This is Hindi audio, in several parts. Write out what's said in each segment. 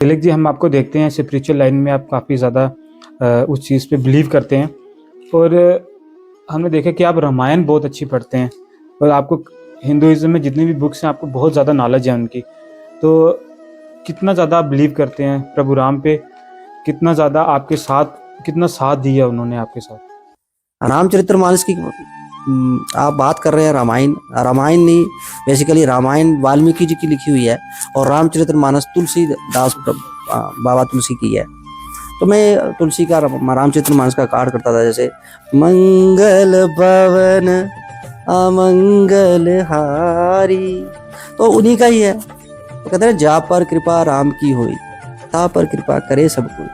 तिलक जी, हम आपको देखते हैं स्पिरिचुअल लाइन में आप काफ़ी ज़्यादा उस चीज़ पे बिलीव करते हैं और हमने देखा कि आप रामायण बहुत अच्छी पढ़ते हैं और आपको हिंदुइज़्म में जितनी भी बुक्स हैं आपको बहुत ज़्यादा नॉलेज है उनकी। तो कितना ज़्यादा आप बिलीव करते हैं प्रभु राम पे? कितना ज़्यादा आपके साथ कितना साथ दिया उन्होंने आपके साथ? रामचरितमानस की आप बात कर रहे हैं। रामायण रामायण नहीं, बेसिकली रामायण वाल्मीकि जी की लिखी हुई है और रामचरितमानस तुलसीदास बाबा तुलसी की है। तो मैं तुलसी का रामचरितमानस का पाठ करता था, जैसे मंगल भवन अमंगल हारी, तो उन्हीं का ही है। तो कहते हैं जा पर कृपा राम की होई, ता पर कृपा करे सब कोई।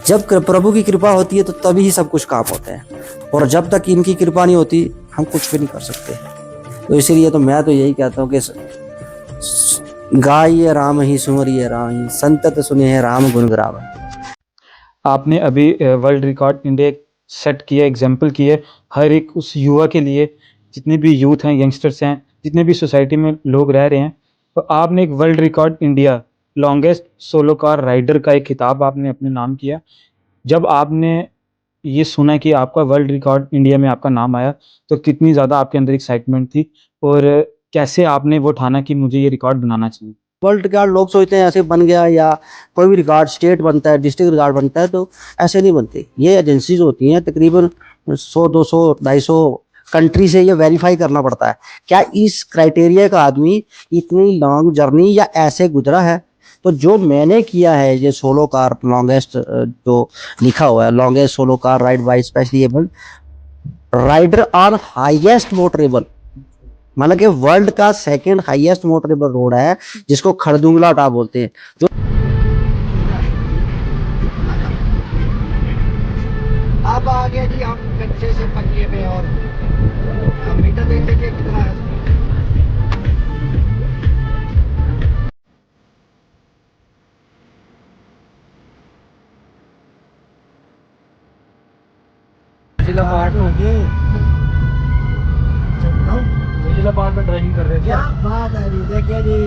जब प्रभु की कृपा होती है तो तभी ही सब कुछ काम होता है, और जब तक इनकी कृपा नहीं होती हम कुछ भी नहीं कर सकते। तो इसीलिए तो मैं तो यही कहता हूँ कि गाइए राम ही सुमरिए राम ही, संतत सुने हैं राम गुण गावे। आपने अभी वर्ल्ड रिकॉर्ड इंडिया सेट किया, एग्जाम्पल किए हर एक उस युवा के लिए, जितने भी यूथ हैं, यंगस्टर्स हैं, जितने भी सोसाइटी में लोग रह रहे हैं। तो आपने एक world record India longest solo car rider का एक खिताब आपने अपने नाम किया। जब आपने ये सुना कि आपका वर्ल्ड रिकॉर्ड इंडिया में आपका नाम आया तो कितनी ज़्यादा आपके अंदर एक्साइटमेंट थी और कैसे आपने वो ठाना कि मुझे ये रिकॉर्ड बनाना चाहिए? वर्ल्ड रिकॉर्ड लोग सोचते हैं ऐसे बन गया, या कोई भी रिकॉर्ड स्टेट बनता है, डिस्ट्रिक्ट रिकॉर्ड बनता है, तो ऐसे नहीं बनते। ये एजेंसीज होती हैं, तकरीबन 100 200 250 कंट्री से ये वेरीफाई करना पड़ता है क्या इस क्राइटेरिया का आदमी इतनी लॉन्ग जर्नी या ऐसे गुजरा है। तो जो मैंने किया है ये सोलो कार लॉन्गेस्ट, जो लिखा हुआ है longest solo car ride by specially abled rider on highest motorable, मतलब कि वर्ल्ड का सेकंड हाईएस्ट मोटरेबल रोड है, जिसको खरदुंगला टाप बोलते हैं। जो अब आगे जी हम कच्चे से पक्के में, और मीटर देखते कि कितना है। जिलाबाद में ड्राइविंग कर रहे थे। क्या बात है जी, देखिए जी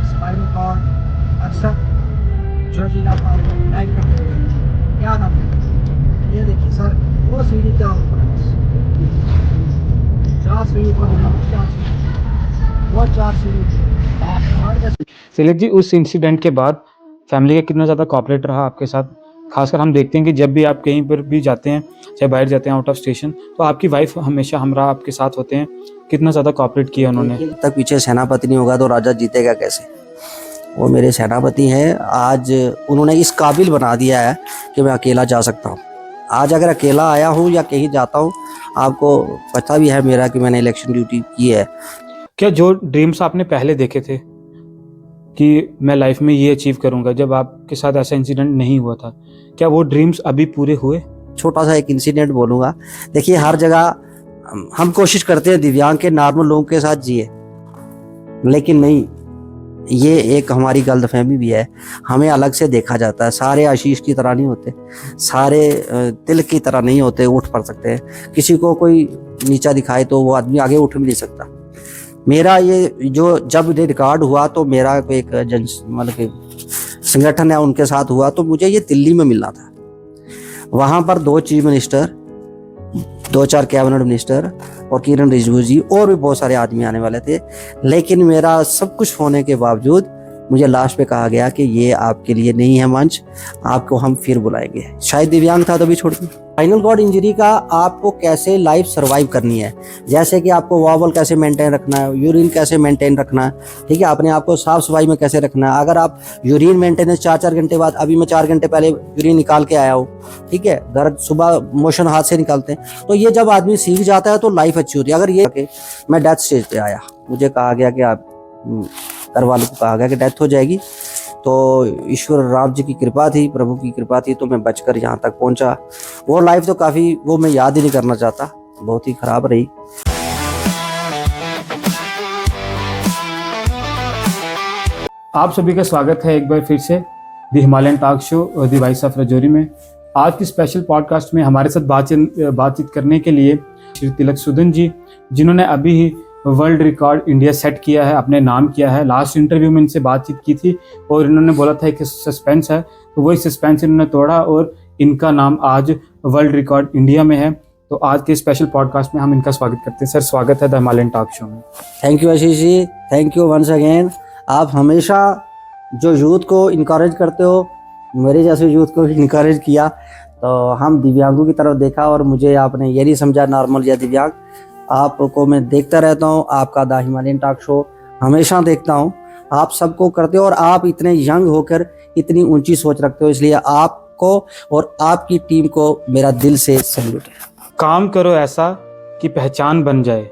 स्पाइनल कॉर्ड अक्सर जो जिलाबाद में ड्राइव करते हुए क्या नाम है, ये देखिए सर वो सीढ़ी का 4 सीढ़ी पर 4 सीढ़ी, वो 4 सीढ़ी। तिलक जी, उस इंसिडेंट के बाद फैमिली का कितना ज़्यादा कोऑपरेट रहा आपके साथ? खासकर हम देखते हैं कि जब भी आप कहीं पर भी जाते हैं, चाहे बाहर जाते हैं आउट ऑफ स्टेशन, तो आपकी वाइफ हमेशा हमरा आपके साथ होते हैं। कितना ज़्यादा कोऑपरेट किया उन्होंने? जब तक पीछे सेनापति नहीं होगा तो राजा जीतेगा कैसे। वो मेरे सेनापति हैं। आज उन्होंने इस काबिल बना दिया है कि मैं अकेला जा सकता हूँ। आज अगर अकेला आया हूँ या कहीं जाता हूँ, आपको पता भी है मेरा कि मैंने इलेक्शन ड्यूटी की है। क्या जो ड्रीम्स आपने पहले देखे थे कि मैं लाइफ में ये अचीव करूंगा, जब आपके साथ ऐसा इंसिडेंट नहीं हुआ था, क्या वो ड्रीम्स अभी पूरे हुए? छोटा सा एक इंसिडेंट बोलूँगा। देखिए, हर जगह हम कोशिश करते हैं दिव्यांग के नॉर्मल लोगों के साथ जिए, लेकिन नहीं, ये एक हमारी गलतफहमी भी है। हमें अलग से देखा जाता है। सारे आशीष की तरह नहीं होते, सारे तिलक की तरह नहीं होते, उठ पड़ सकते हैं। किसी को कोई नीचा दिखाए तो वो आदमी आगे उठ भी नहीं सकता। मेरा ये जो जब ये रिकॉर्ड हुआ तो मेरा एक मतलब कि संगठन है उनके साथ हुआ, तो मुझे ये दिल्ली में मिलना था। वहाँ पर 2 चीफ मिनिस्टर, 2-4 कैबिनेट मिनिस्टर और किरण रिजिजू जी और भी बहुत सारे आदमी आने वाले थे, लेकिन मेरा सब कुछ होने के बावजूद मुझे लास्ट पे कहा गया कि ये आपके लिए नहीं है मंच, आपको हम फिर बुलाएंगे। शायद दिव्यांग था तो भी छोड़ दी। स्पाइनल कॉर्ड इंजरी का आपको कैसे लाइफ सर्वाइव करनी है, जैसे कि आपको वॉवल कैसे मेंटेन रखना है, यूरिन कैसे मेंटेन रखना है, ठीक है, अपने आप को साफ सफाई में कैसे रखना है। अगर आप यूरिन मेंटेनेंस 4-4 घंटे बाद, अभी मैं 4 घंटे पहले यूरिन निकाल के आया हूँ, ठीक है, घर सुबह मोशन हाथ से निकालते हैं, तो ये जब आदमी सीख जाता है तो लाइफ अच्छी होती है। अगर ये मैं डेथ स्टेज पे आया, मुझे कहा गया कि आप घर वालों को कहा गया कि डेथ हो जाएगी, तो ईश्वर राम जी की कृपा थी, प्रभु की कृपा थी, तो मैं बचकर यहाँ तक पहुँचा। वो लाइफ तो काफ़ी, वो मैं याद ही नहीं करना चाहता, बहुत ही खराब रही। आप सभी का स्वागत है एक बार फिर से दी हिमालयन टॉक शो और दी वॉइस ऑफ रजौरी में। आज की स्पेशल पॉडकास्ट में हमारे साथ बातचीत करने के लिए श्री तिलक सुदन जी, जिन्होंने अभी ही वर्ल्ड रिकॉर्ड इंडिया सेट किया है, अपने नाम किया है। लास्ट इंटरव्यू में इनसे बातचीत की थी और इन्होंने बोला था कि सस्पेंस है, तो वही सस्पेंस इन्होंने तोड़ा और इनका नाम आज वर्ल्ड रिकॉर्ड इंडिया में है। तो आज के स्पेशल पॉडकास्ट में हम इनका स्वागत करते हैं। सर, स्वागत है द हिमालयन टॉक शो में। Thank you Ashish ji, thank you once again. आप हमेशा जो यूथ को इनकरेज करते हो, मेरे जैसे यूथ को इनकरेज किया, तो हम दिव्यांगों की तरफ देखा और मुझे आपने ये नहीं समझा नॉर्मल या दिव्यांग। आपको मैं देखता रहता हूँ, आपका द हिमालयन टॉक शो हमेशा देखता हूँ, आप सबको करते हो और आप इतने यंग होकर इतनी ऊंची सोच रखते हो, इसलिए आपको और आपकी टीम को मेरा दिल से सैल्यूट है। काम करो ऐसा कि पहचान बन जाए,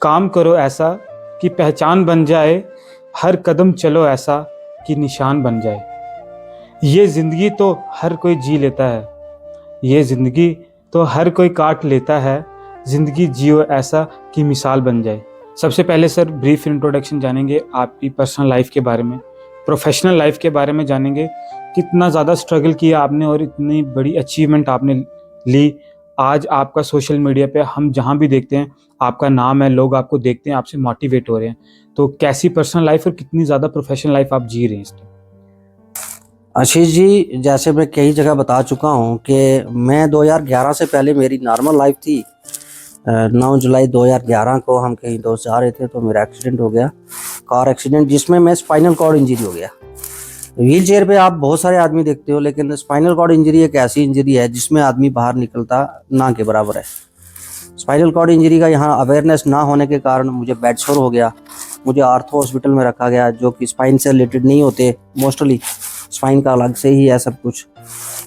काम करो ऐसा कि पहचान बन जाए, हर कदम चलो ऐसा कि निशान बन जाए। ये ज़िंदगी तो हर कोई जी लेता है, ये ज़िंदगी तो हर कोई काट लेता है, ज़िंदगी जियो ऐसा कि मिसाल बन जाए। सबसे पहले सर ब्रीफ इंट्रोडक्शन जानेंगे आपकी पर्सनल लाइफ के बारे में, प्रोफेशनल लाइफ के बारे में जानेंगे। कितना ज़्यादा स्ट्रगल किया आपने और इतनी बड़ी अचीवमेंट आपने ली। आज आपका सोशल मीडिया पे हम जहाँ भी देखते हैं आपका नाम है, लोग आपको देखते हैं, आपसे मोटिवेट हो रहे हैं। तो कैसी पर्सनल लाइफ और कितनी ज़्यादा प्रोफेशनल लाइफ आप जी रहे हैं इस टाइम? आशीष जी, जैसे मैं कई जगह बता चुका हूँ कि मैं 2011 से पहले मेरी नॉर्मल लाइफ थी। 9 जुलाई 2011 को हम कहीं दोस्त जा रहे थे तो मेरा एक्सीडेंट हो गया, कार एक्सीडेंट, जिसमें मैं स्पाइनल कॉर्ड इंजरी हो गया। व्हील चेयर पे आप बहुत सारे आदमी देखते हो, लेकिन स्पाइनल कॉर्ड इंजरी एक ऐसी इंजरी है जिसमें आदमी बाहर निकलता ना के बराबर है। स्पाइनल कॉर्ड इंजरी का यहाँ अवेयरनेस ना होने के कारण मुझे बेड सोर हो गया, मुझे आर्थो हॉस्पिटल में रखा गया, जो कि स्पाइन से रिलेटेड नहीं होते, मोस्टली स्पाइन का अलग से ही है सब कुछ।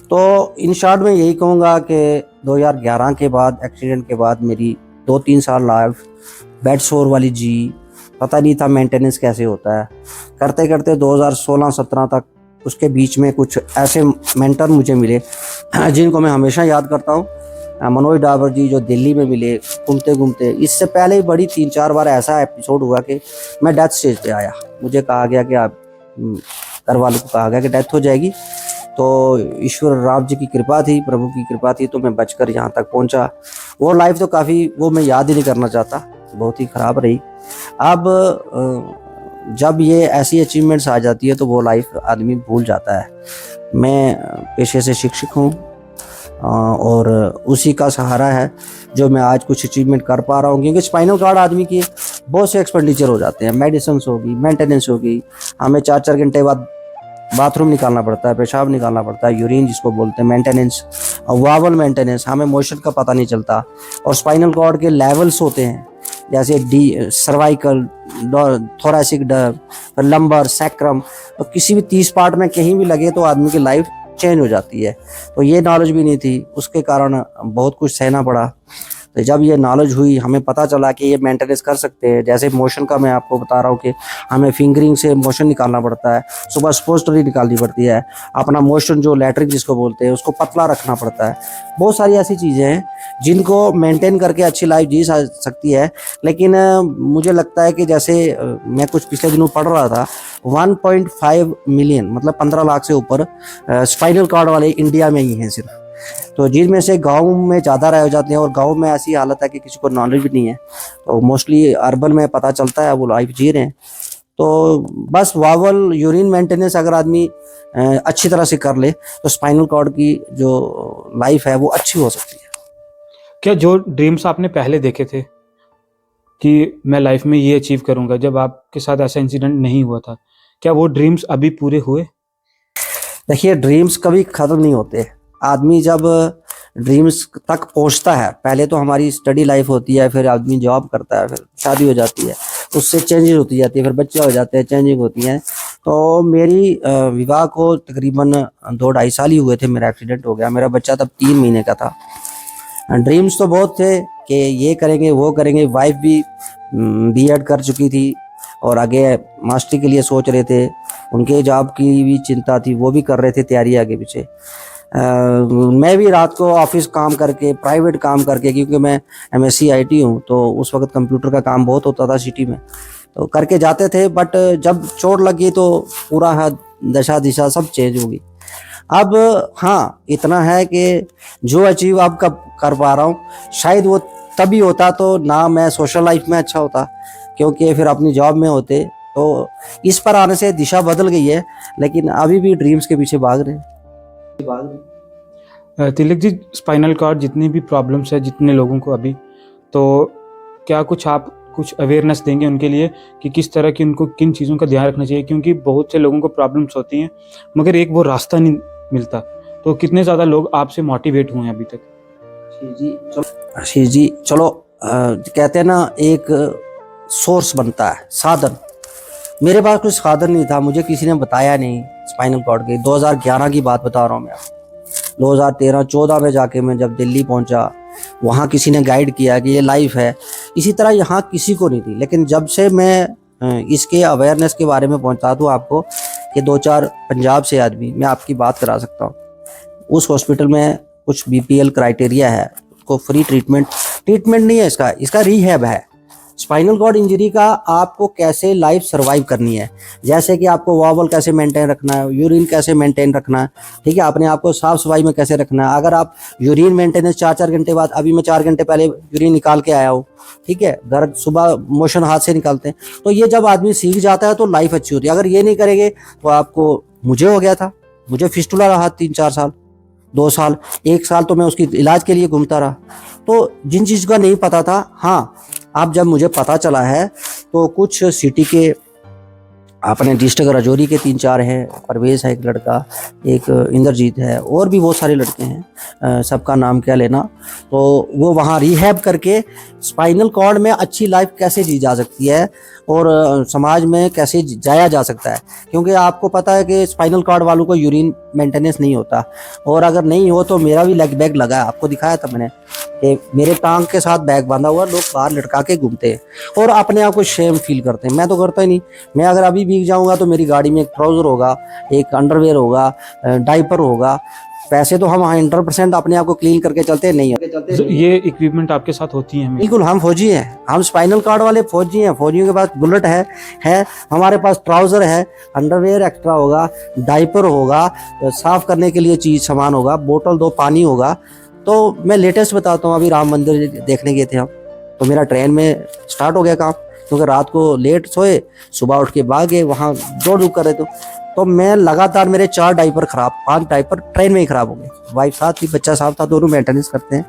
तो इन शॉर्ट में यही कहूँगा कि 2011 के बाद, एक्सीडेंट के बाद मेरी 2-3 साल लाइफ बेड सोर वाली जी, पता नहीं था मेंटेनेंस कैसे होता है। करते करते 2016-17 तक, उसके बीच में कुछ ऐसे मेंटर मुझे मिले जिनको मैं हमेशा याद करता हूँ। मनोज डाबर जी जो दिल्ली में मिले घूमते घूमते। इससे पहले ही बड़ी 3-4 बार ऐसा एपिसोड हुआ कि मैं डेथ स्टेज पे आया, मुझे कहा गया कि आप, घर वालों को कहा गया कि डेथ हो जाएगी। तो ईश्वर राम जी की कृपा थी, प्रभु की कृपा थी, तो मैं बचकर यहाँ तक पहुँचा। वो लाइफ तो काफ़ी, वो मैं याद ही नहीं करना चाहता, बहुत ही ख़राब रही। अब जब ये ऐसी अचीवमेंट्स आ जाती है तो वो लाइफ आदमी भूल जाता है। मैं पेशे से शिक्षक हूँ और उसी का सहारा है जो मैं आज कुछ अचीवमेंट कर पा रहा हूँ, क्योंकि स्पाइनल कॉर्ड आदमी की बहुत से एक्सपेंडिचर हो जाते हैं, मेडिसिन होगी, मेंटेनेंस होगी, हमें 4-4 घंटे बाद बाथरूम निकालना पड़ता है, पेशाब निकालना पड़ता है, यूरिन जिसको बोलते हैं, मेंटेनेंस, वावल मेंटेनेंस, हमें मोशन का पता नहीं चलता। और स्पाइनल कॉर्ड के लेवल्स होते हैं, जैसे D cervical, thoracic, lumbar, sacrum, तो किसी भी 30 पार्ट में कहीं भी लगे तो आदमी की लाइफ चेंज हो जाती है। तो ये नॉलेज भी नहीं थी, उसके कारण बहुत कुछ सहना पड़ा। तो जब ये नॉलेज हुई, हमें पता चला कि ये मेंटेनेंस कर सकते हैं। जैसे मोशन का मैं आपको बता रहा हूँ कि हमें फिंगरिंग से मोशन निकालना पड़ता है, सुबह स्पोस्टरी निकालनी पड़ती है, अपना मोशन जो लैटरिन जिसको बोलते हैं उसको पतला रखना पड़ता है। बहुत सारी ऐसी चीज़ें हैं जिनको मेंटेन करके अच्छी लाइफ जी सकती है। लेकिन मुझे लगता है कि जैसे मैं कुछ पिछले दिनों पढ़ रहा था, 1.5 मिलियन मतलब 15 लाख से ऊपर स्पाइनल कॉर्ड वाले इंडिया में ही हैं सिर्फ। तो जिनमें से गांव में ज़्यादा रह जाते हैं, और गांव में ऐसी हालत है कि किसी को नॉलेज भी नहीं है, तो मोस्टली अर्बन में पता चलता है वो लाइफ जी रहे हैं। तो बस वावल, यूरिन मेंटेनेंस अगर आदमी अच्छी तरह से कर ले तो स्पाइनल कॉर्ड की जो लाइफ है वो अच्छी हो सकती है। क्या जो ड्रीम्स आपने पहले देखे थे कि मैं लाइफ में ये अचीव करूंगा, जब आपके साथ ऐसा इंसिडेंट नहीं हुआ था, क्या वो ड्रीम्स अभी पूरे हुए? देखिए, ड्रीम्स कभी ख़त्म नहीं होते। आदमी जब ड्रीम्स तक पहुंचता है, पहले तो हमारी स्टडी लाइफ होती है, फिर आदमी जॉब करता है, फिर शादी हो जाती है, उससे चेंजेस होती जाती है, फिर बच्चे हो जाते हैं, चेंजिंग होती हैं। तो मेरी विवाह को तकरीबन 2-2.5 साल ही हुए थे, मेरा एक्सीडेंट हो गया। मेरा बच्चा तब 3 महीने का था। ड्रीम्स तो बहुत थे कि ये करेंगे वो करेंगे। वाइफ भी बीएड कर चुकी थी और आगे मास्टरी के लिए सोच रहे थे, उनके जॉब की भी चिंता थी, वो भी कर रहे थे तैयारी आगे पीछे। मैं भी रात को ऑफिस काम करके, प्राइवेट काम करके, क्योंकि मैं MSc IT हूँ, तो उस वक्त कंप्यूटर का काम बहुत होता था सिटी में, तो करके जाते थे। बट जब चोट लगी तो पूरा दशा दिशा सब चेंज हो गई। अब हाँ, इतना है कि जो अचीव अब कर पा रहा हूँ, शायद वो तभी होता तो ना मैं सोशल लाइफ में अच्छा होता, क्योंकि फिर अपनी जॉब में होते। तो इस पर आने से दिशा बदल गई है, लेकिन अभी भी ड्रीम्स के पीछे भाग रहे हैं। तिलक जी, स्पाइनल कॉर्ड जितनी भी प्रॉब्लम्स है जितने लोगों को अभी, तो क्या आप कुछ अवेयरनेस देंगे उनके लिए कि किस तरह की उनको किन चीज़ों का ध्यान रखना चाहिए? क्योंकि बहुत से लोगों को प्रॉब्लम्स होती हैं मगर एक वो रास्ता नहीं मिलता। तो कितने ज़्यादा लोग आपसे मोटिवेट हुए हैं अभी तक? आशीष जी चलो, कहते हैं ना एक सोर्स बनता है, साधन। मेरे पास कुछ साधन नहीं था, मुझे किसी ने बताया नहीं स्पाइनल कॉर्ड के। 2011 की बात बता रहा हूँ मैं। 2013-14 में जाके मैं जब दिल्ली पहुंचा, वहाँ किसी ने गाइड किया कि ये लाइफ है। इसी तरह यहाँ किसी को नहीं थी, लेकिन जब से मैं इसके अवेयरनेस के बारे में पहुंचा दूँ आपको कि 2-4 पंजाब से आदमी, मैं आपकी बात करा सकता हूँ। उस हॉस्पिटल में कुछ BPL क्राइटेरिया है, उसको फ्री ट्रीटमेंट नहीं है, इसका रिहैब है। स्पाइनल कॉर्ड इंजरी का आपको कैसे लाइफ सर्वाइव करनी है, जैसे कि आपको वॉवल कैसे मेंटेन रखना है, यूरिन कैसे मेंटेन रखना है, ठीक है, अपने आप को साफ सफाई में कैसे रखना है। अगर आप यूरिन मेंटेनेंस 4-4 घंटे बाद, अभी मैं 4 घंटे पहले यूरिन निकाल के आया हूँ, ठीक है, घर सुबह मोशन हाथ से निकालते हैं। तो ये जब आदमी सीख जाता है तो लाइफ अच्छी होती है। अगर ये नहीं करेंगे तो आपको, मुझे हो गया था, मुझे फिस्टुला रहा 3-4 साल, 2 साल, 1 साल तो मैं उसकी इलाज के लिए घूमता रहा। तो जिन चीज़ का नहीं पता था, हाँ अब जब मुझे पता चला है तो कुछ सिटी के अपने डिस्ट्रिक्ट राजौरी के 3-4 हैं, परवेज है एक लड़का, एक इंद्रजीत है, और भी बहुत सारे लड़के हैं, सबका नाम क्या लेना। तो वो वहाँ रिहैब करके स्पाइनल कॉर्ड में अच्छी लाइफ कैसे जी जा सकती है और समाज में कैसे जाया जा सकता है। क्योंकि आपको पता है कि स्पाइनल कॉर्ड वालों को यूरिन मेंटेनेंस नहीं होता, और अगर नहीं हो तो मेरा भी लेग बैग लगा है, आपको दिखाया था मैंने कि मेरे टांग के साथ बैग बांधा हुआ, लोग बाहर लटका के घूमते हैं और अपने आप को शेम फील करते हैं। मैं तो करता ही नहीं। मैं अगर अभी भीग जाऊंगा तो मेरी गाड़ी में एक ट्राउजर होगा, एक अंडरवेयर होगा, डाइपर होगा। पैसे तो हम 100% अपने आप को क्लीन करके चलते नहीं है। तो ये इक्विपमेंट आपके साथ होती हैं? बिल्कुल, हम फौजी हैं, हम स्पाइनल कॉर्ड वाले फौजी हैं। फौजियों के पास बुलेट है हमारे पास ट्राउजर है, अंडरवेयर एक्स्ट्रा होगा, डाइपर होगा, साफ करने के लिए चीज सामान होगा, बोतल 2 पानी होगा। तो मैं लेटेस्ट बताता हूँ, अभी राम मंदिर देखने गए थे हम, तो मेरा ट्रेन में स्टार्ट हो गया काम, क्योंकि रात को लेट सोए, सुबह उठ के भागे, वहाँ दौड़ कर रहे थे। तो मैं लगातार, मेरे 4 डाइपर खराब, 5 डाइपर ट्रेन में ही खराब हो गए। वाइफ साथ थी, बच्चा साथ था, दोनों मेंटेनेंस करते हैं।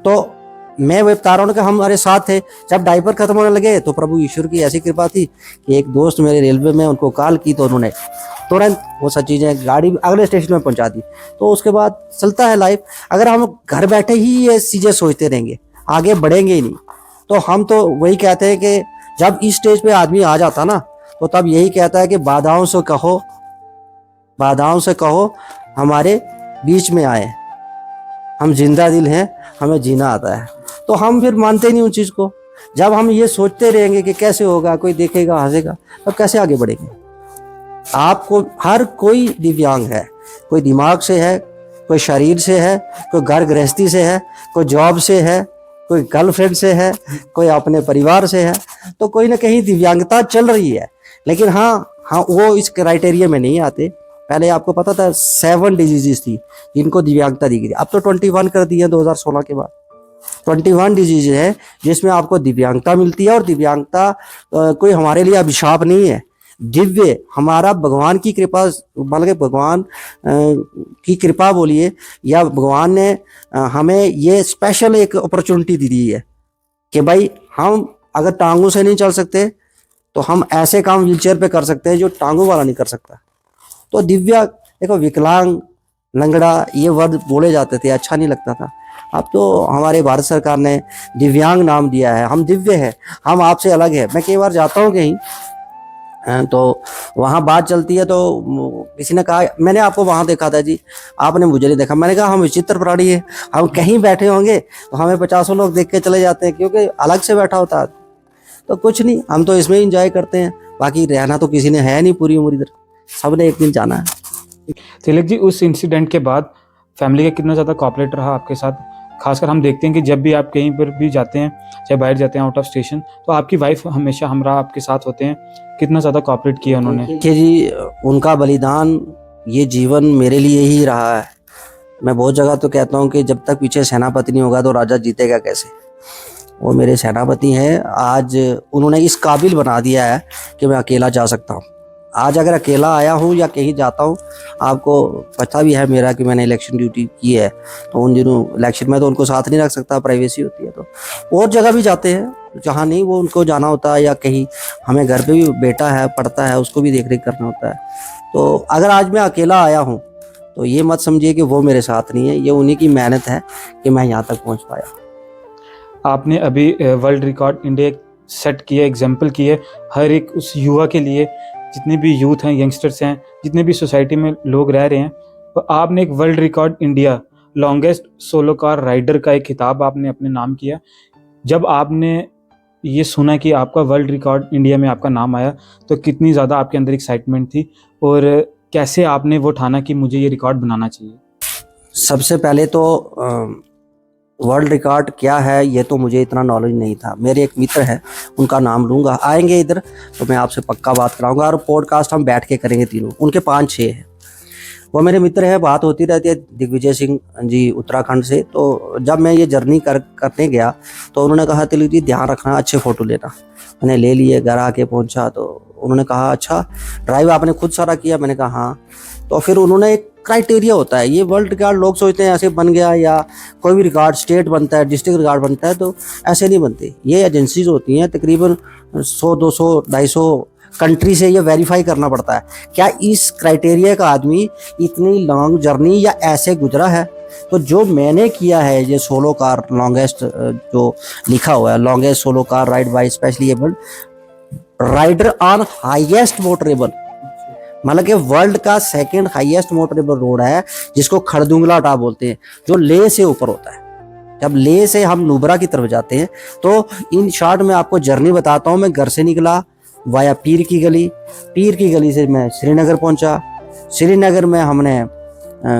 तो मैं वो बता रहा हूँ कि हम हमारे साथ थे। जब डाइपर खत्म होने लगे तो प्रभु ईश्वर की ऐसी कृपा थी कि एक दोस्त मेरे रेलवे में, उनको कॉल की तो उन्होंने तुरंत वो सब चीज़ें गाड़ी अगले स्टेशन में पहुंचा दी। तो उसके बाद चलता है लाइफ। अगर हम घर बैठे ही ये चीज़ें सोचते रहेंगे, आगे बढ़ेंगे ही नहीं। तो हम तो वही कहते हैं कि जब इस स्टेज पे आदमी आ जाता ना, तो तब यही कहता है कि बाधाओं से कहो हमारे बीच में आए, हम जिंदा दिल हैं, हमें जीना आता है। तो हम फिर मानते नहीं उन चीज़ को। जब हम ये सोचते रहेंगे कि कैसे होगा, कोई देखेगा हंसेगा, तब कैसे आगे बढ़ेंगे। आपको हर कोई दिव्यांग है, कोई दिमाग से है, कोई शरीर से है, कोई घर गृहस्थी से है, कोई जॉब से है, कोई गर्लफ्रेंड से है, कोई अपने परिवार से है। तो कोई ना कहीं दिव्यांगता चल रही है। लेकिन हाँ वो इस क्राइटेरिया में नहीं आते। पहले आपको पता था 7 डिजीजेस थी जिनको दिव्यांगता दी गई, अब तो 21 कर दी है 2016 के बाद। 21 डिजीज है जिसमें आपको दिव्यांगता मिलती है। और दिव्यांगता कोई हमारे लिए अभिशाप नहीं है, दिव्य हमारा भगवान की कृपा, बल्कि भगवान की कृपा बोलिए, या भगवान ने हमें ये स्पेशल एक अपॉर्चुनिटी दी है कि भाई हम अगर टांगों से नहीं चल सकते तो हम ऐसे काम व्हीलचेयर पे कर सकते हैं जो टांगों वाला नहीं कर सकता। तो दिव्या, देखो विकलांग, लंगड़ा, ये वर्ड बोले जाते थे, अच्छा नहीं लगता था। अब तो हमारे भारत सरकार ने दिव्यांग नाम दिया है, हम दिव्य है, हम आपसे अलग है। मैं कई बार जाता हूँ कहीं तो वहाँ बात चलती है तो किसी ने कहा, मैंने आपको वहाँ देखा था जी, आपने मुझे नहीं देखा। मैंने कहा हम विचित्र प्राणी है, हम कहीं बैठे होंगे तो हमें 50 लोग देख के चले जाते हैं, क्योंकि अलग से बैठा होता है। तो कुछ नहीं, हम तो इसमें इंजॉय करते हैं। बाकी रहना तो किसी ने है नहीं पूरी उम्र इधर, सबने एक दिन जाना है। तिलक जी, उस इंसिडेंट के बाद फैमिली का कितना ज़्यादा कोऑपरेट रहा आपके साथ? खासकर हम देखते हैं कि जब भी आप कहीं पर भी जाते हैं, चाहे बाहर जाते हैं आउट ऑफ स्टेशन, तो आपकी वाइफ हमेशा हमरा आपके साथ होते हैं। कितना ज़्यादा कोऑपरेट किया उन्होंने? देखिए जी, उनका बलिदान ये जीवन मेरे लिए ही रहा है। मैं बहुत जगह तो कहता हूँ कि जब तक पीछे सेनापति नहीं होगा तो राजा जीतेगा कैसे। वो मेरे सेनापति हैं। आज उन्होंने इस काबिल बना दिया है कि मैं अकेला जा सकता हूँ। आज अगर अकेला आया हूँ या कहीं जाता हूँ, आपको पता भी है मेरा कि मैंने इलेक्शन ड्यूटी की है, तो उन दिनों इलेक्शन में तो उनको साथ नहीं रख सकता, प्राइवेसी होती है। तो और जगह भी जाते हैं जहाँ नहीं वो उनको जाना होता है, या कहीं हमें घर पे भी बेटा है पढ़ता है, उसको भी देख रेख करना होता है। तो अगर आज मैं अकेला आया हूँ तो ये मत समझिए कि वो मेरे साथ नहीं है, ये उन्हीं की मेहनत है कि मैं यहाँ तक पहुँच पाया। आपने अभी वर्ल्ड रिकॉर्ड इंडिया सेट किया, एग्जाम्पल किए हर एक उस युवा के लिए, जितने भी यूथ हैं, यंगस्टर्स हैं, जितने भी सोसाइटी में लोग रह रहे हैं। तो आपने एक world record India longest solo car rider का एक खिताब आपने अपने नाम किया। जब आपने ये सुना कि आपका वर्ल्ड रिकॉर्ड इंडिया में आपका नाम आया, तो कितनी ज़्यादा आपके अंदर एक्साइटमेंट थी, और कैसे आपने वो ठाना कि मुझे ये रिकॉर्ड बनाना चाहिए? सबसे पहले तो वर्ल्ड रिकॉर्ड क्या है ये तो मुझे इतना नॉलेज नहीं था। मेरे एक मित्र हैं, उनका नाम लूँगा, आएंगे इधर तो मैं आपसे पक्का बात कराऊंगा, और पॉडकास्ट हम बैठ के करेंगे तीनों। उनके 5-6 हैं, वो मेरे मित्र हैं, बात होती रहती है। दिग्विजय सिंह जी उत्तराखंड से। तो जब मैं ये जर्नी करने गया तो उन्होंने कहा तिलक जी ध्यान रखना, अच्छे फ़ोटो लेना। मैंने ले लिए, घर आके पहुंचा तो उन्होंने कहा अच्छा ड्राइव आपने खुद सारा किया? मैंने कहा हाँ। तो फिर उन्होंने एक क्राइटेरिया होता है, ये वर्ल्ड रिकॉर्ड लोग सोचते हैं ऐसे बन गया, या कोई भी रिकॉर्ड स्टेट बनता है, डिस्ट्रिक्ट रिकॉर्ड बनता है, तो ऐसे नहीं बनते। ये एजेंसीज होती हैं, तकरीबन 100, 200, 250 कंट्री से ये वेरीफाई करना पड़ता है क्या इस क्राइटेरिया का आदमी इतनी लॉन्ग जर्नी या ऐसे गुजरा है। तो जो मैंने किया है ये सोलो कार लॉन्गेस्ट, जो लिखा हुआ है longest solo car ride by specially abled rider on highest motorable, मतलब कि वर्ल्ड का 2nd हाईएस्ट मोटरेबल रोड है, जिसको खड़दुंगला टाप बोलते हैं, जो लेह से ऊपर होता है। जब लेह से हम नुब्रा की तरफ जाते हैं तो इन शॉर्ट में आपको जर्नी बताता हूँ। मैं घर से निकला वाया पीर की गली, पीर की गली से मैं श्रीनगर पहुंचा। श्रीनगर में हमने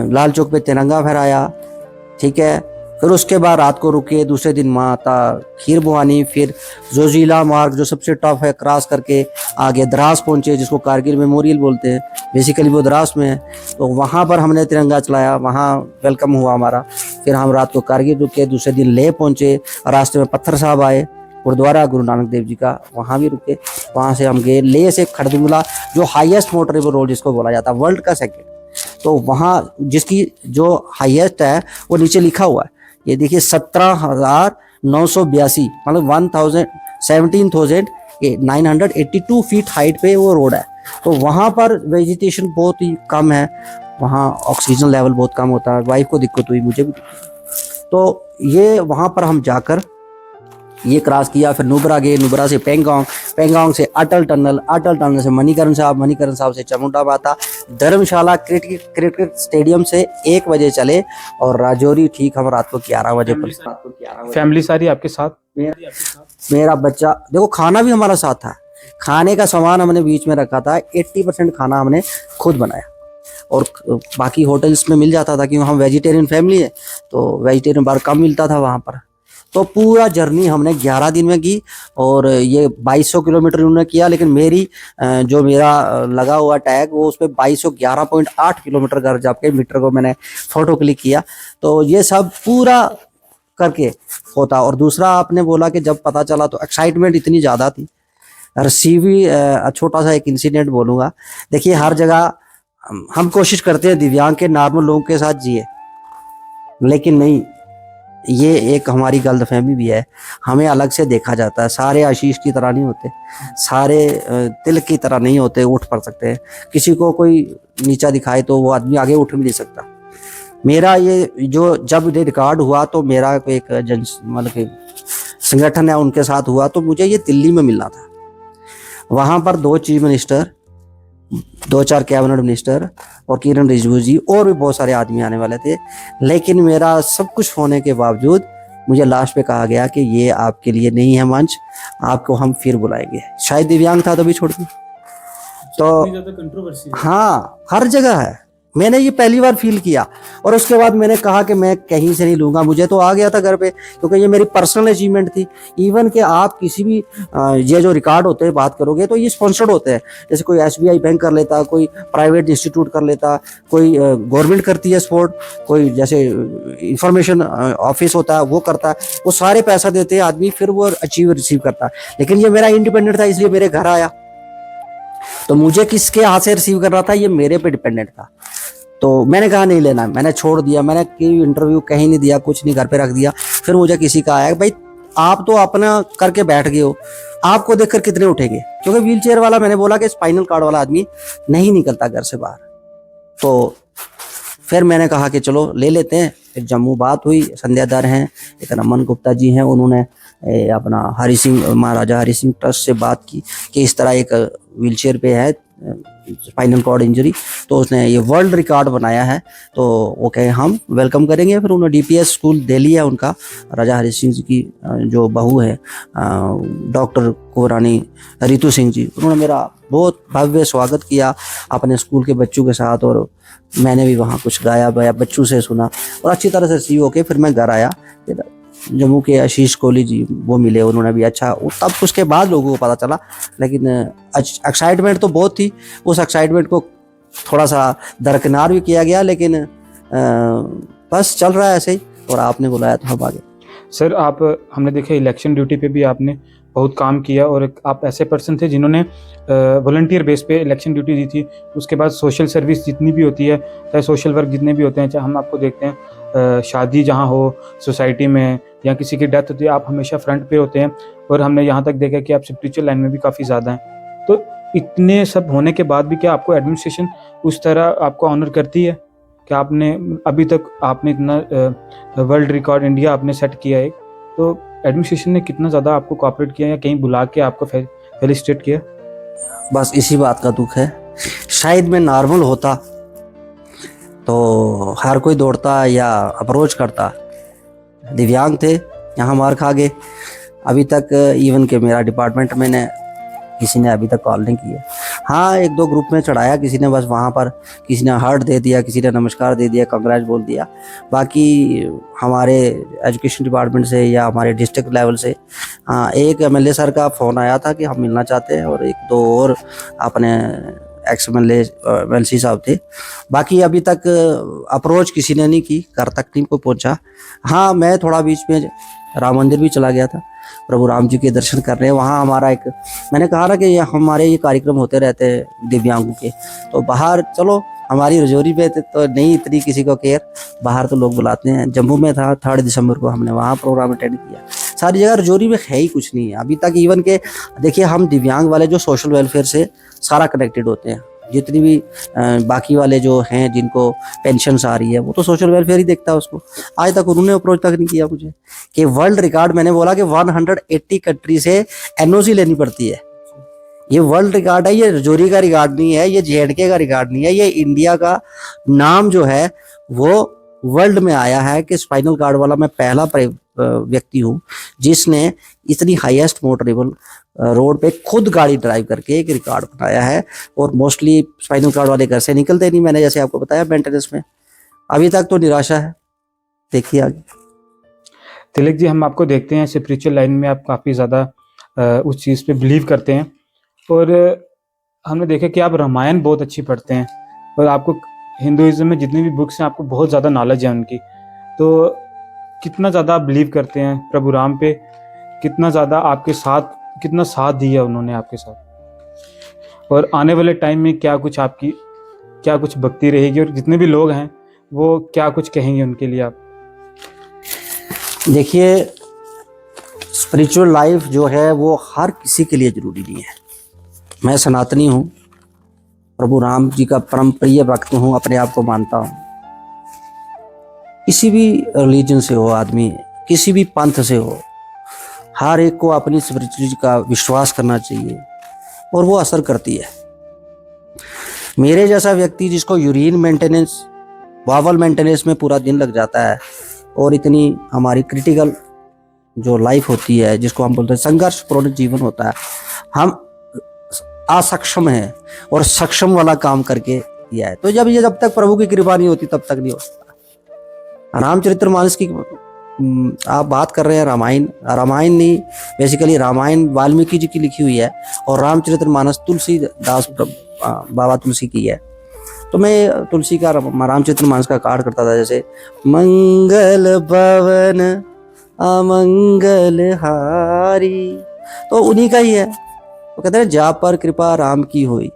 लाल चौक पे तिरंगा फहराया, ठीक है। फिर उसके बाद रात को रुके, दूसरे दिन माता खीर भवानी, फिर जोजिला मार्ग जो सबसे टफ है क्रॉस करके आगे द्रास पहुंचे, जिसको कारगिल मेमोरियल बोलते हैं, बेसिकली वो द्रास में है। तो वहाँ पर हमने तिरंगा चलाया, वहाँ वेलकम हुआ हमारा। फिर हम रात को कारगिल रुके, दूसरे दिन लेह पहुंचे, रास्ते में पत्थर साहब आए, गुरुद्वारा गुरु नानक देव जी का, वहाँ भी रुके। वहाँ से हम गए लेह से खड़दुंगला, जो हाईएस्ट मोटरेबल रोड जिसको बोला जाता है, वर्ल्ड का 2nd। तो वहाँ जिसकी जो हाईएस्ट है वो नीचे लिखा हुआ है, ये देखिए 17,982, मतलब 17,982 फीट हाइट पे वो रोड है। तो वहाँ पर वेजिटेशन बहुत ही कम है, वहाँ ऑक्सीजन लेवल बहुत कम होता है। वाइफ को दिक्कत हुई, मुझे भी दिक्कत। तो ये वहाँ पर हम जाकर ये क्रॉस किया, फिर नुब्रा गए, नुब्रा से पेंगोंग, पेंगोंग से अटल टनल, अटल टनल से मणिकरण साहब, मणिकरण साहब से चामुंडा माता, धर्मशाला क्रिकेट स्टेडियम से 1 बजे चले, और राजौरी ठीक हम रात को 11 बजे पर। फैमिली सारी आपके साथ? मेरा बच्चा, देखो खाना भी हमारा साथ था, खाने का सामान हमने बीच में रखा था। 80% खाना हमने खुद बनाया, और बाकी होटल्स में मिल जाता था, क्योंकि हम वेजिटेरियन फैमिली है तो वेजिटेरियन बार कम मिलता था वहाँ पर। तो पूरा जर्नी हमने 11 दिन में की, और ये 2200 किलोमीटर उन्होंने किया, लेकिन मेरी जो मेरा लगा हुआ टैग वो उस पर 2211.8 किलोमीटर कर जाके मीटर को मैंने फोटो क्लिक किया। तो ये सब पूरा करके होता। और दूसरा आपने बोला कि जब पता चला तो एक्साइटमेंट इतनी ज़्यादा थी। रसीवी छोटा सा एक इंसिडेंट बोलूँगा। देखिए हर जगह हम कोशिश करते हैं दिव्यांग के नॉर्मल लोगों के साथ जिए, लेकिन नहीं, ये एक हमारी गलतफहमी भी है। हमें अलग से देखा जाता है, सारे आशीष की तरह नहीं होते, सारे तिलक की तरह नहीं होते, उठ पड़ सकते हैं। किसी को कोई नीचा दिखाए तो वो आदमी आगे उठ भी नहीं सकता। मेरा ये जो जब ये रिकॉर्ड हुआ तो मेरा एक मतलब कि संगठन है उनके साथ हुआ, तो मुझे ये दिल्ली में मिलना था। वहाँ पर 2 चीफ मिनिस्टर, 2-4 कैबिनेट मिनिस्टर और किरण रिजिजू जी और भी बहुत सारे आदमी आने वाले थे। लेकिन मेरा सब कुछ होने के बावजूद मुझे लास्ट पे कहा गया कि ये आपके लिए नहीं है मंच, आपको हम फिर बुलाएंगे। शायद दिव्यांग था तो भी छोड़ दी। तो हाँ, हर जगह है, मैंने ये पहली बार फील किया। और उसके बाद मैंने कहा कि मैं कहीं से नहीं लूंगा, मुझे तो आ गया था घर पे, क्योंकि ये मेरी पर्सनल अचीवमेंट थी। इवन कि आप किसी भी ये जो रिकॉर्ड होते हैं बात करोगे तो ये स्पॉन्सर्ड होते हैं। जैसे कोई SBI बैंक कर लेता, कोई प्राइवेट इंस्टीट्यूट कर लेता, कोई गवर्नमेंट करती है सपोर्ट, कोई जैसे इंफॉर्मेशन ऑफिस होता है वो करता है, वो सारे पैसा देते हैं आदमी, फिर वो अचीव रिसीव करता है। लेकिन ये मेरा इंडिपेंडेंट था, इसलिए मेरे घर आया। तो मुझे किसके हाथ से रिसीव कर रहा था, ये मेरे पे डिपेंडेंट था। तो मैंने कहा नहीं लेना, मैंने छोड़ दिया, मैंने कोई इंटरव्यू कहीं नहीं दिया, कुछ नहीं, घर पे रख दिया। फिर मुझे किसी का आया, भाई आप तो अपना करके बैठ गए हो, आपको देखकर कितने उठेंगे, क्योंकि व्हील चेयर वाला, मैंने बोला कि स्पाइनल कार्ड वाला आदमी नहीं निकलता घर से बाहर। तो फिर मैंने कहा कि चलो ले लेते हैं। फिर जम्मू बात हुई, संध्या दर हैं, एक रमन गुप्ता जी हैं, उन्होंने अपना हरि सिंह, महाराजा हरि सिंह ट्रस्ट से बात की कि इस तरह एक व्हील चेयर पे है स्पाइनल कॉर्ड इंजरी, तो उसने ये वर्ल्ड रिकॉर्ड बनाया है, तो वो कहे हम वेलकम करेंगे। फिर उन्होंने DPS स्कूल दिल्ली है उनका, राजा हरि सिंह जी की जो बहू है डॉक्टर कुंवरानी रितु सिंह जी, उन्होंने मेरा बहुत भव्य स्वागत किया अपने स्कूल के बच्चों के साथ। और मैंने भी वहाँ कुछ गाया बाया, बच्चों से सुना, और अच्छी तरह से रिसीव होके फिर मैं घर आया। फिर जम्मू के आशीष कोहली जी वो मिले, उन्होंने भी अच्छा, तब उसके बाद लोगों को पता चला। लेकिन एक्साइटमेंट तो बहुत थी, उस एक्साइटमेंट को थोड़ा सा दरकिनार भी किया गया, लेकिन बस चल रहा है ऐसे ही, और आपने बुलाया तो हम आ गए। सर आप, हमने देखा इलेक्शन ड्यूटी पे भी आपने बहुत काम किया, और आप ऐसे पर्सन थे जिन्होंने वॉलंटियर बेस पे इलेक्शन ड्यूटी दी थी। उसके बाद सोशल सर्विस जितनी भी होती है, चाहे सोशल वर्क जितने भी होते हैं, चाहे हम आपको देखते हैं शादी जहाँ हो सोसाइटी में, या किसी की डेथ होती है, आप हमेशा फ्रंट पे होते हैं। और हमने यहाँ तक देखा कि आप स्पिरिचुअल लाइन में भी काफ़ी ज़्यादा हैं। तो इतने सब होने के बाद भी क्या आपको एडमिनिस्ट्रेशन उस तरह आपको ऑनर करती है कि आपने अभी तक आपने इतना वर्ल्ड रिकॉर्ड इंडिया आपने सेट किया है, तो एडमिनिस्ट्रेशन ने कितना ज़्यादा आपको कोऑपरेट किया या कहीं बुला के आपको फेलिसिटेट किया? बस इसी बात का दुख है। शायद मैं नॉर्मल होता तो हर कोई दौड़ता या अप्रोच करता। दिव्यांग थे, यहाँ मार खा गए। अभी तक इवन के मेरा डिपार्टमेंट में किसी ने अभी तक कॉल नहीं किया। हाँ, एक दो ग्रुप में चढ़ाया किसी ने, बस वहाँ पर किसी ने हार्ट दे दिया, किसी ने नमस्कार दे दिया, कांग्रेस बोल दिया। बाकी हमारे एजुकेशन डिपार्टमेंट से या हमारे डिस्ट्रिक्ट लेवल से हाँ, एक MLA सर का फ़ोन आया था कि हम मिलना चाहते हैं, और एक दो और अपने एक्स MLC साहब थे। बाकी अभी तक अप्रोच किसी ने नहीं की, घर तक नहीं को पहुँचा। हाँ, मैं थोड़ा बीच में राम मंदिर भी चला गया था, प्रभु राम जी के दर्शन कर रहे हैं। वहाँ हमारा एक, मैंने कहा ना कि हमारे ये कार्यक्रम होते रहते हैं दिव्यांगों के, तो बाहर चलो, हमारी रजौरी पे तो नहीं इतनी किसी को केयर, बाहर तो लोग बुलाते हैं। जम्मू में था 3 दिसंबर को, हमने वहाँ प्रोग्राम अटेंड किया। सारी जगह रजौरी में है ही कुछ नहीं है अभी तक। इवन के देखिए, हम दिव्यांग वाले जो सोशल वेलफेयर से सारा कनेक्टेड होते हैं, जितनी भी बाकी वाले जो हैं जिनको पेंशन आ रही है, वो तो सोशल वेलफेयर ही देखता है उसको। आज तक उन्होंने अप्रोच तक नहीं किया मुझे कि वर्ल्ड रिकॉर्ड, मैंने बोला कि 180 कंट्री से NOC लेनी पड़ती है। ये वर्ल्ड रिकॉर्ड है, ये रजौरी का रिकॉर्ड नहीं है, ये JNK का रिकॉर्ड नहीं है, ये इंडिया का नाम जो है वो वर्ल्ड में आया है कि स्पाइनल कार्ड वाला मैं पहला व्यक्ति हूँ जिसने इतनी हाईएस्ट मोटरेबल रोड पे खुद गाड़ी ड्राइव करके एक रिकॉर्ड बनाया है। और मोस्टली स्पाइनल कार्ड वाले घर से निकलते नहीं, मैंने जैसे आपको बताया मेंटेनेंस में। अभी तक तो निराशा है, देखिए आगे। तिलक जी, हम आपको देखते हैं स्पिरिचुअल लाइन में आप काफ़ी ज़्यादा उस चीज़ पे बिलीव करते हैं, और हमने देखा कि आप रामायण बहुत अच्छी पढ़ते हैं, और आपको हिंदुइज्म में जितनी भी बुक्स हैं आपको बहुत ज़्यादा नॉलेज है उनकी। तो कितना ज़्यादा आप बिलीव करते हैं प्रभु राम पे, कितना ज़्यादा आपके साथ, कितना साथ दिया उन्होंने आपके साथ, और आने वाले टाइम में क्या कुछ आपकी, क्या कुछ भक्ति रहेगी, और जितने भी लोग हैं वो क्या कुछ कहेंगे उनके लिए आप? देखिए, स्पिरिचुअल लाइफ जो है वो हर किसी के लिए ज़रूरी नहीं है। मैं सनातनी हूँ, प्रभु राम जी का परम प्रिय भक्त हूँ, अपने आप को मानता हूँ। किसी भी रिलीजन से हो आदमी, किसी भी पंथ से हो, हर एक को अपनी स्पिरिचुअलिटी का विश्वास करना चाहिए, और वो असर करती है। मेरे जैसा व्यक्ति जिसको यूरिन मेंटेनेंस, बावल मेंटेनेंस में पूरा दिन लग जाता है, और इतनी हमारी क्रिटिकल जो लाइफ होती है जिसको हम बोलते हैं संघर्षपूर्ण जीवन होता है, हम असक्षम हैं और सक्षम वाला काम करके दिया है। तो जब तक प्रभु की कृपा नहीं होती तब तक नहीं हो सकता। रामचरितमानस की आप बात कर रहे हैं, रामायण नहीं, बेसिकली रामायण वाल्मीकि जी की लिखी हुई है और रामचरितमानस तुलसीदास बाबा तुलसी की है। तो मैं तुलसी का रामचरितमानस का कार्ड करता था, जैसे मंगल भवन अमंगल हारी, तो उन्हीं का ही है। वो कहते हैं जा पर कृपा राम की होई,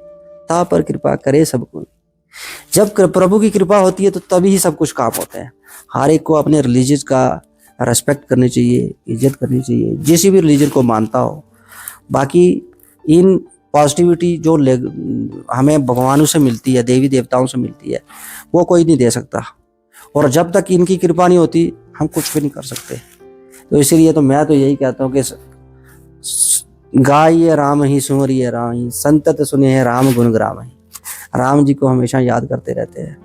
ता पर कृपा करे सब कोई। जब प्रभु की कृपा होती है तो तभी ही सब कुछ काम होते हैं। हर एक को अपने रिलीजन का रेस्पेक्ट करनी चाहिए, इज्जत करनी चाहिए, जिस भी रिलीजन को मानता हो। बाकी इन पॉजिटिविटी जो हमें भगवानों से मिलती है, देवी देवताओं से मिलती है, वो कोई नहीं दे सकता। और जब तक इनकी कृपा नहीं होती हम कुछ भी नहीं कर सकते। तो इसीलिए तो मैं तो यही कहता हूँ कि गाइए राम ही सुमरिए राम ही, संतत सुने हैं राम गुण ग्राम ही। राम जी को हमेशा याद करते रहते हैं,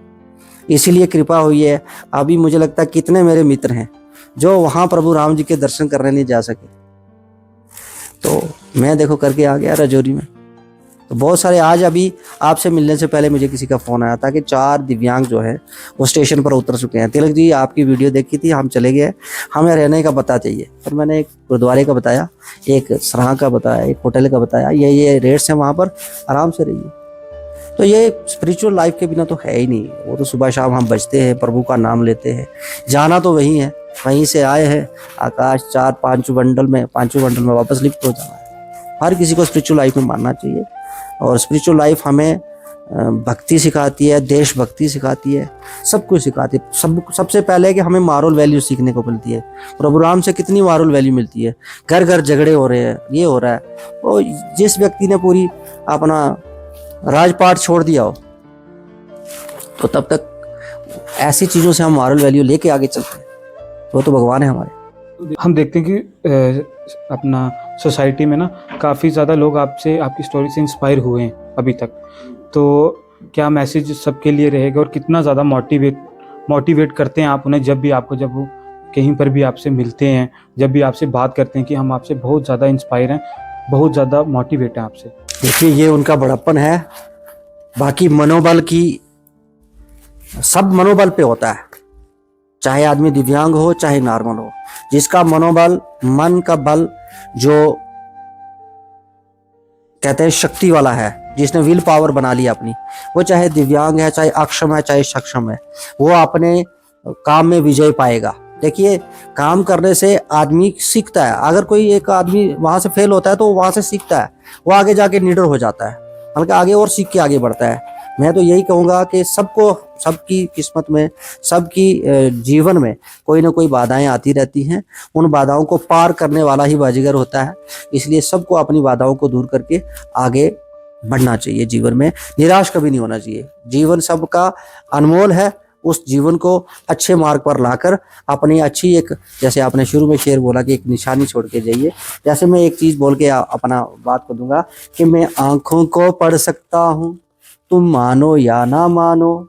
इसीलिए कृपा हुई है। अभी मुझे लगता है कितने मेरे मित्र हैं जो वहाँ प्रभु राम जी के दर्शन करने नहीं जा सके, तो मैं देखो करके आ गया राजौरी में। तो बहुत सारे आज अभी आपसे मिलने से पहले मुझे किसी का फ़ोन आया था कि 4 दिव्यांग जो है वो स्टेशन पर उतर चुके हैं। तिलक जी आपकी वीडियो देखी थी, हम चले गए, हमें रहने का पता चाहिए। फिर मैंने एक गुरुद्वारे का बताया, एक सराह का बताया, एक होटल का बताया, ये रेट्स हैं, वहाँ पर आराम से रहिए। तो ये स्पिरिचुअल लाइफ के बिना तो है ही नहीं। वो तो सुबह शाम हम बजते हैं, प्रभु का नाम लेते हैं, जाना तो वही है, वहीं से आए हैं, आकाश 4-5 बंडल में वापस लिफ्ट हो जाना है। हर किसी को स्पिरिचुअल लाइफ में मानना चाहिए। और स्पिरिचुअल लाइफ हमें भक्ति सिखाती है, देशभक्ति सिखाती है, सब कुछ सिखाती है। सबसे पहले कि हमें मॉरल वैल्यू सीखने को मिलती है। प्रभु राम से कितनी मॉरल वैल्यू मिलती है। घर घर झगड़े हो रहे हैं, ये हो रहा है, और जिस व्यक्ति ने पूरी अपना राजपाट छोड़ दिया हो तो तब तक ऐसी चीज़ों से हम मॉरल वैल्यू लेके आगे चलते हैं, वो तो भगवान है हमारे। हम देखते हैं कि अपना सोसाइटी में ना काफ़ी ज़्यादा लोग आपसे, आपकी स्टोरी से इंस्पायर हुए हैं अभी तक। तो क्या मैसेज सबके लिए रहेगा और कितना ज़्यादा मोटिवेट करते हैं आप उन्हें, जब वो कहीं पर भी आपसे मिलते हैं, जब भी आपसे बात करते हैं कि हम आपसे बहुत ज़्यादा इंस्पायर हैं, बहुत ज़्यादा मोटिवेट हैं आपसे? देखिए ये उनका बड़प्पन है। बाकी मनोबल की सब मनोबल पे होता है, चाहे आदमी दिव्यांग हो चाहे नॉर्मल हो। जिसका मनोबल, मन का बल जो कहते हैं शक्ति वाला है, जिसने विल पावर बना ली अपनी, वो चाहे दिव्यांग है, चाहे अक्षम है, चाहे सक्षम है, वो अपने काम में विजय पाएगा। देखिए काम करने से आदमी सीखता है। अगर कोई एक आदमी वहां से फेल होता है तो वहां से सीखता है, वो आगे जाके निडर हो जाता है, बल्कि आगे और सीख के आगे बढ़ता है। मैं तो यही कहूँगा कि सबको, सबकी किस्मत में, सबकी जीवन में कोई ना कोई बाधाएं आती रहती हैं। उन बाधाओं को पार करने वाला ही बाजीगर होता है। इसलिए सबको अपनी बाधाओं को दूर करके आगे बढ़ना चाहिए। जीवन में निराश कभी नहीं होना चाहिए। जीवन सबका अनमोल है। उस जीवन को अच्छे मार्ग पर लाकर अपनी अच्छी एक, जैसे आपने शुरू में शेर बोला कि एक निशानी छोड़ के जाइए, जैसे मैं एक चीज़ बोल के अपना बात को दूंगा कि मैं आँखों को पढ़ सकता हूँ, तुम मानो या ना मानो,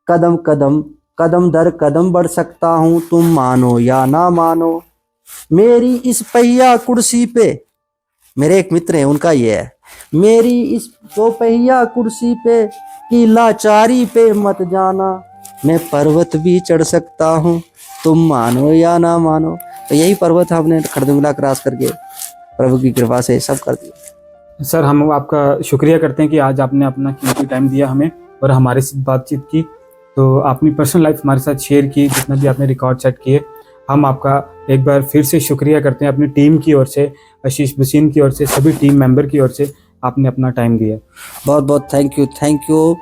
कदम कदम कदम दर कदम बढ़ सकता हूँ, तुम मानो या ना मानो, मेरी इस पहिया कुर्सी पे, मेरे एक मित्र हैं उनका ये है, मेरी इस 2 पहिया कुर्सी पे की लाचारी पे मत जाना, मैं पर्वत भी चढ़ सकता हूँ, तुम मानो या ना मानो। तो यही पर्वत हमने खरदुंगला क्रॉस करके प्रभु की कृपा से सब कर दिया। सर हम आपका शुक्रिया करते हैं कि आज आपने अपना कीमती टाइम दिया हमें और हमारे साथ बातचीत की। तो अपनी पर्सनल लाइफ हमारे साथ शेयर की, जितना भी आपने रिकॉर्ड सेट किए, हम आपका एक बार फिर से शुक्रिया करते हैं अपनी टीम की ओर से, आशीष भसीन की ओर से, सभी टीम मेंबर की ओर से आपने अपना टाइम दिया। बहुत बहुत थैंक यू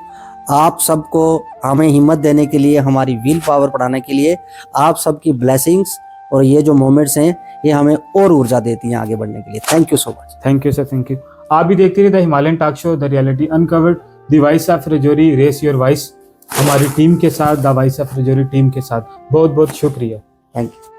आप सबको हमें हिम्मत देने के लिए, हमारी विल पावर बढ़ाने के लिए। आप सबकी ब्लेसिंग्स और ये जो मोमेंट्स हैं ये हमें और ऊर्जा देती हैं आगे बढ़ने के लिए। Thank you so much. Thank you sir, thank you. आप भी देखते रहिए the Himalayan talk show, the reality uncovered, the voice of Rajouri, raise your voice, हमारी टीम के साथ, the voice of Rajouri team के साथ। बहुत बहुत शुक्रिया। Thank you.